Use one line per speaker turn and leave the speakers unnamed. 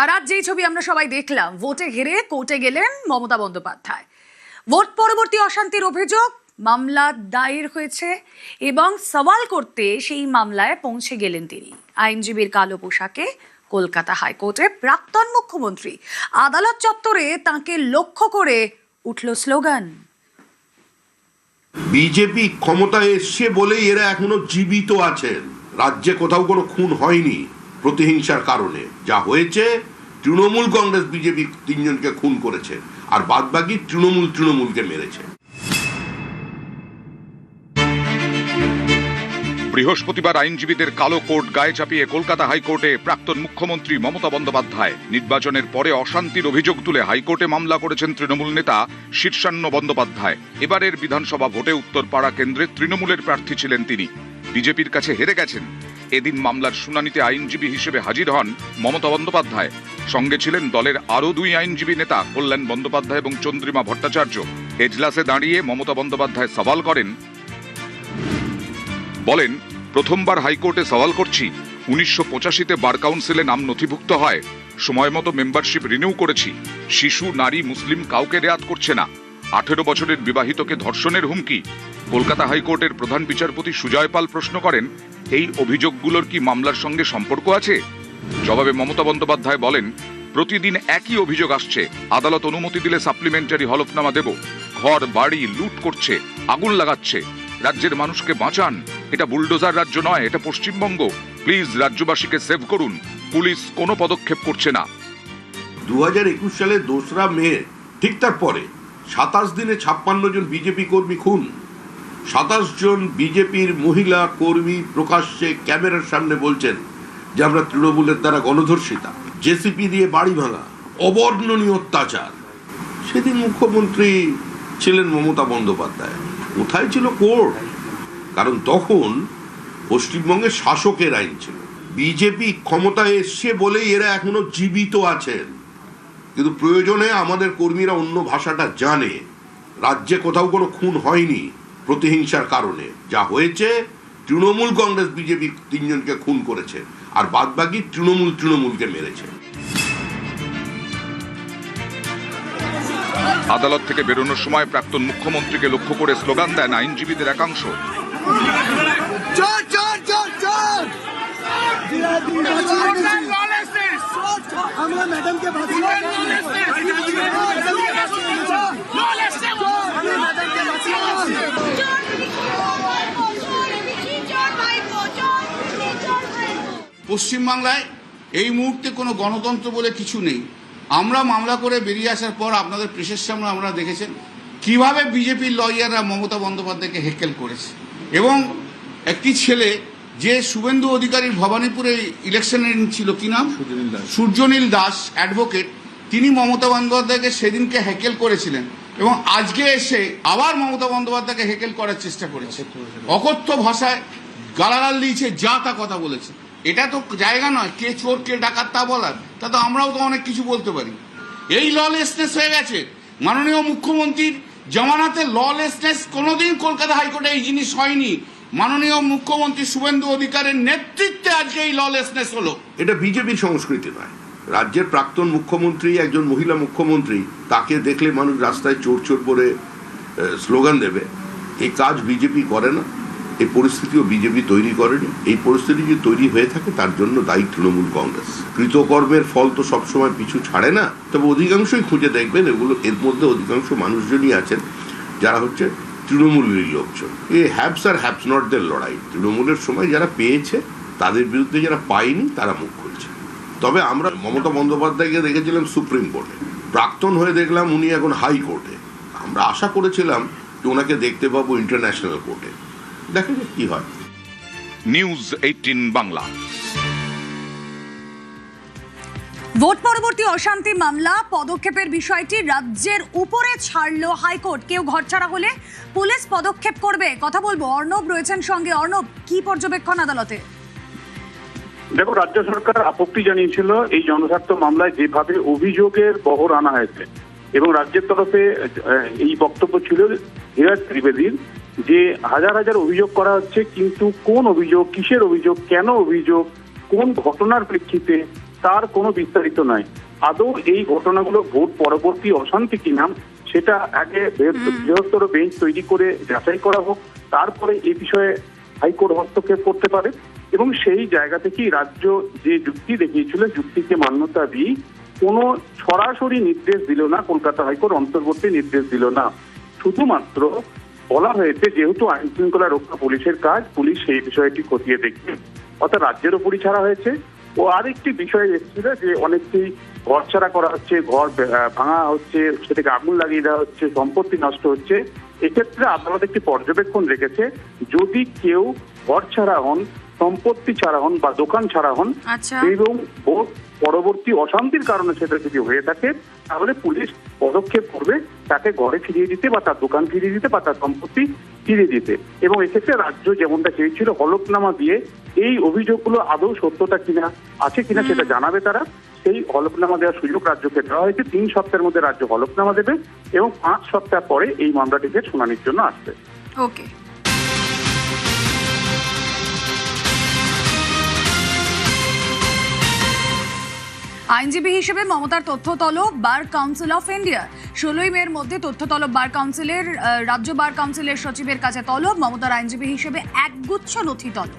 আর আজ যেই ছবি আমরা সবাই দেখলাম, ভোটে হেরে কোর্টে গেলেন মমতা বন্দ্যোপাধ্যায়। ভোট পরবর্তী অশান্তির অভিযোগ মামলা দায়ের হয়েছে এবং সওয়াল করতে সেই মামলায় পৌঁছে গেলেন তিনি। আইনজীবীর কালো পোশাকে কলকাতা হাইকোর্টে প্রাক্তন মুখ্যমন্ত্রী আদালত চত্বরে তাকে লক্ষ্য করে উঠল স্লোগান,
বিজেপি ক্ষমতায় এসছে বলেই এরা এখনো জীবিত আছেন। রাজ্যে কোথাও কোনো খুন হয়নি প্রতিহিংসার কারণে। যা হয়েছে, তৃণমূল কংগ্রেস বিজেপি তিনজনকে খুন করেছে আর বাদবাকি তৃণমূলকে মেরেছে।
বৃহস্পতিবার আইনজীবীদের কালো কোট গায়ে চাপিয়ে কলকাতা হাইকোর্টে প্রাক্তন মুখ্যমন্ত্রী মমতা বন্দ্যোপাধ্যায়। নির্বাচনের পরে অশান্তির অভিযোগ তুলে হাইকোর্টে মামলা করেছেন তৃণমূল নেতা শীর্ষান্ন বন্দ্যোপাধ্যায়। এবারের বিধানসভা ভোটে উত্তরপাড়া কেন্দ্রে তৃণমূলের প্রার্থী ছিলেন তিনি। বিজেপির কাছে হেরে গেছেন। এদিন মামলার শুনানিতে আইনজীবী হিসেবে হাজির হন মমতা বন্দ্যোপাধ্যায়। সঙ্গে ছিলেন দলের আরও দুই আইনজীবী নেতা কল্যাণ বন্দ্যোপাধ্যায় এবং চন্দ্রিমা ভট্টাচার্য। এজলাসে দাঁড়িয়ে মমতা বন্দ্যোপাধ্যায় সওয়াল করেন, বলেন, প্রথমবার হাইকোর্টে সওয়াল করছি। 1985-তে বার কাউন্সিলে নাম নথিভুক্ত হয়, সময় মতো মেম্বারশিপ রিনিউ করেছি। শিশু, নারী, মুসলিম কাউকে রেয়াত করছে না। 18 বছরের বিবাহিতকে ধর্ষণের হুমকি। কলকাতা হাইকোর্টের প্রধান বিচারপতি সুজয় পাল প্রশ্ন করেন, এই অভিযোগগুলোর কি মামলার সঙ্গে সম্পর্ক আছে? জবাবে মমতা বন্দ্যোপাধ্যায় বলেন, প্রতিদিন একই অভিযোগ আসছে। আদালত অনুমতি দিলে সাপ্লিমেন্টারি হলফনামা দেব। ঘর বাড়ি লুট করছে, আগুন লাগাচ্ছে। রাজ্যের মানুষকে বাঁচান। এটা বুলডোজার রাজ্য নয়, এটা পশ্চিমবঙ্গ। প্লিজ রাজ্যবাসীকে সেভ করুন। পুলিশ কোনো পদক্ষেপ করছে না।
2021 সালে 2রা মে, ঠিক তারপরে 27 দিনে 56 জন বিজেপি কর্মী খুন। 27 জন বিজেপির মহিলা কর্মী প্রকাশ্যে ক্যামেরার সামনে বলছেন যে আমরা তৃণমূলের দ্বারা গণধর্ষিতা, জেসিপি দিয়ে বাড়ি ভাঙা, অবর্ণনীয় অত্যাচার। সেদিন মুখ্যমন্ত্রী ছিলেন মমতা বন্দ্যোপাধ্যায়। কোথায় ছিল কোর্ট? কারণ তখন পশ্চিমবঙ্গে শাসকের আইন ছিল। বিজেপি ক্ষমতায় এসছে বলেই এরা এখনো জীবিত আছেন। কিন্তু প্রয়োজনে আমাদের কর্মীরা অন্য ভাষাটা জানে। রাজ্যে কোথাও কোনো খুন হয়নি প্রতিহিংসার কারণে। যা হয়েছে, তৃণমূল কংগ্রেস বিজেপি তিনজনকে খুন করেছে আর বাদবাকি তৃণমূলকে মেরেছে।
আদালত থেকে বেরোনোর সময় প্রাক্তন মুখ্যমন্ত্রীকে লক্ষ্য করে স্লোগান দেন আইনজীবীদের একাংশ।
পশ্চিমবাংলায় এই মুহূর্তে কোনো গণতন্ত্র বলে কিছু নেই। আমরা মামলা করে বেরিয়ে আসার পর আপনাদের প্রেসের সামনে আমরা দেখেছেন কিভাবে বিজেপির লয়াররা মমতা বন্দ্যোপাধ্যায়কে হেকেল করেছে। এবং একটি ছেলে যে শুভেন্দু অধিকারীর ভবানীপুরে ইলেকশনে ছিল, কি নাম, সূর্যনীল দাস অ্যাডভোকেট, তিনি মমতা বন্দ্যোপাধ্যায়কে সেদিনকে হেকেল করেছিলেন এবং আজকে এসে আবার মমতা বন্দ্যোপাধ্যায়কে হেকেল করার চেষ্টা করেছে। অকথ্য ভাষায় গালাগাল দিয়েছে, যা তা কথা বলেছে। এটা তো জায়গা নয় কে চোর কে ডাকাত তা বলার। তা তো আমরাও তো অনেক কিছু বলতে পারি। এই ললেসনেস হয়ে গেছে। মাননীয় মুখ্যমন্ত্রীর জামানাতে ললেসনেস কোনোদিন কলকাতা হাইকোর্টে এই জিনিস হয়নি। মাননীয় মুখ্যমন্ত্রী শুভেন্দু অধিকারীর নেতৃত্বে আজকে এই ললেসনেস হলো।
এটা বিজেপির সংস্কৃতি নয়। রাজ্যের প্রাক্তন মুখ্যমন্ত্রী, একজন মহিলা মুখ্যমন্ত্রী, তাকে দেখলে মানুষ রাস্তায় চোর চোর করে স্লোগান দেবে। এই কাজ বিজেপি করে না। এই পরিস্থিতিও বিজেপি তৈরি করেনি। এই পরিস্থিতি যে তৈরি হয়ে থাকে তার জন্য দায়ী তৃণমূল কংগ্রেস। কৃতকর্মের ফল তো সবসময় পিছু ছাড়ে না। তবে অধিকাংশই খুঁজে দেখবেন, এর মধ্যে অধিকাংশ মানুষজনই আছেন যারা হচ্ছে তৃণমূলের লোকজন। এই হ্যাপস আর হ্যাপস নট দের লড়াই। তৃণমূলের সময় যারা পেয়েছে তাদের বিরুদ্ধে যারা পায়নি তারা মুখ খুলছে। তবে আমরা মমতা বন্দ্যোপাধ্যায়কে দেখেছিলাম সুপ্রিম কোর্টে, প্রাক্তন হয়ে দেখলাম উনি এখন হাইকোর্টে। আমরা আশা করেছিলাম যে ওনাকে দেখতে পাবো ইন্টারন্যাশনাল কোর্টে। দেখা যাক কি হয়।
নিউজ 18 বাংলা।
ভোট পরবর্তী অশান্তি মামলা পদক্ষেপের বিষয়টি রাজ্যের উপরে ছাড়লো হাইকোর্ট। কেউ ঘরছাড়া হলে পুলিশ পদক্ষেপ করবে। কথা বলবো, অর্ণব রয়েছেন সঙ্গে। অর্ণব, কি পর্যবেক্ষণ আদালতে?
দেখো, রাজ্য সরকার আপত্তি জানিয়েছিল এই জনস্বার্থ মামলায় যেভাবে অভিযোগের বহর আনা হয়েছে এবং রাজ্যের তরফে এই বক্তব্য ছিল ধীরাজ ত্রিবেদীর যে হাজার হাজার অভিযোগ করা হচ্ছে, কিন্তু কোন অভিযোগ, কিসের অভিযোগ, কেন অভিযোগ, কোন ঘটনার প্রেক্ষিতে তার কোনো বিস্তারিত নাই। আদৌ এই ঘটনাগুলো ভোট পরবর্তী অশান্তি কিনা সেটা আগে বৃহত্তর বেঞ্চ তৈরি করে যাচাই করা হোক, তারপরে এই বিষয়ে হাইকোর্ট হস্তক্ষেপ করতে পারে। এবং সেই জায়গা থেকেই রাজ্য যে যুক্তি দেখিয়েছিল, যুক্তিকে মান্যতা দিয়ে কোনো সরাসরি নির্দেশ দিল না, কলকাতা হাইকোর্ট অন্তর্বর্তী নির্দেশ দিল না। শুধুমাত্র বলা হয়েছে যেহেতু আইন শৃঙ্খলা রক্ষা পুলিশের কাজ, পুলিশ সেই বিষয়টি খতিয়ে দেখবে, অর্থাৎ রাজ্যের উপরই ছাড়া হয়েছে। ও আরেকটি বিষয় এসেছিল যে অনেককেই ঘর ছাড়া করা হচ্ছে, ঘর ভাঙা হচ্ছে, সেটাকে আগুন লাগিয়ে দেওয়া হচ্ছে, সম্পত্তি নষ্ট হচ্ছে। এক্ষেত্রে আদালত একটি পর্যবেক্ষণ রেখেছে, যদি কেউ ঘর ছাড়া হন, সম্পত্তি ছাড়া হন বা দোকান ছাড়া হন
আচ্ছা।
এবং ভোট পরবর্তী অশান্তির কারণে সেটা যদি হয়ে থাকে, তাহলে পুলিশ পদক্ষেপ করবে তাকে ঘরে ফিরিয়ে দিতে বা তার দোকান ফিরিয়ে দিতে বা তার সম্পত্তি ফিরিয়ে দিতে। এবং এক্ষেত্রে রাজ্য যেমনটা চেয়েছিল হলফনামা দিয়ে এই অভিযোগগুলো আদৌ সত্যতা কিনা আছে কিনা সেটা জানাবে তারা, সেই হলফনামা দেওয়ার সুযোগ রাজ্যকে দেওয়া হয়েছে। 3 সপ্তাহের মধ্যে রাজ্য হলফনামা দেবে এবং 5 সপ্তাহ পরে এই মামলাটিকে শুনানির জন্য আসবে।
ওকে। আইনজীবী হিসেবে মমতার তথ্য তলব বার কাউন্সিল অফ ইন্ডিয়া। 16ই মের মধ্যে তথ্য তলব বার কাউন্সিলের রাজ্য বার কাউন্সিলের সচিবের কাছে তলব। মমতার আইনজীবী হিসেবে একগুচ্ছ নথি তলব।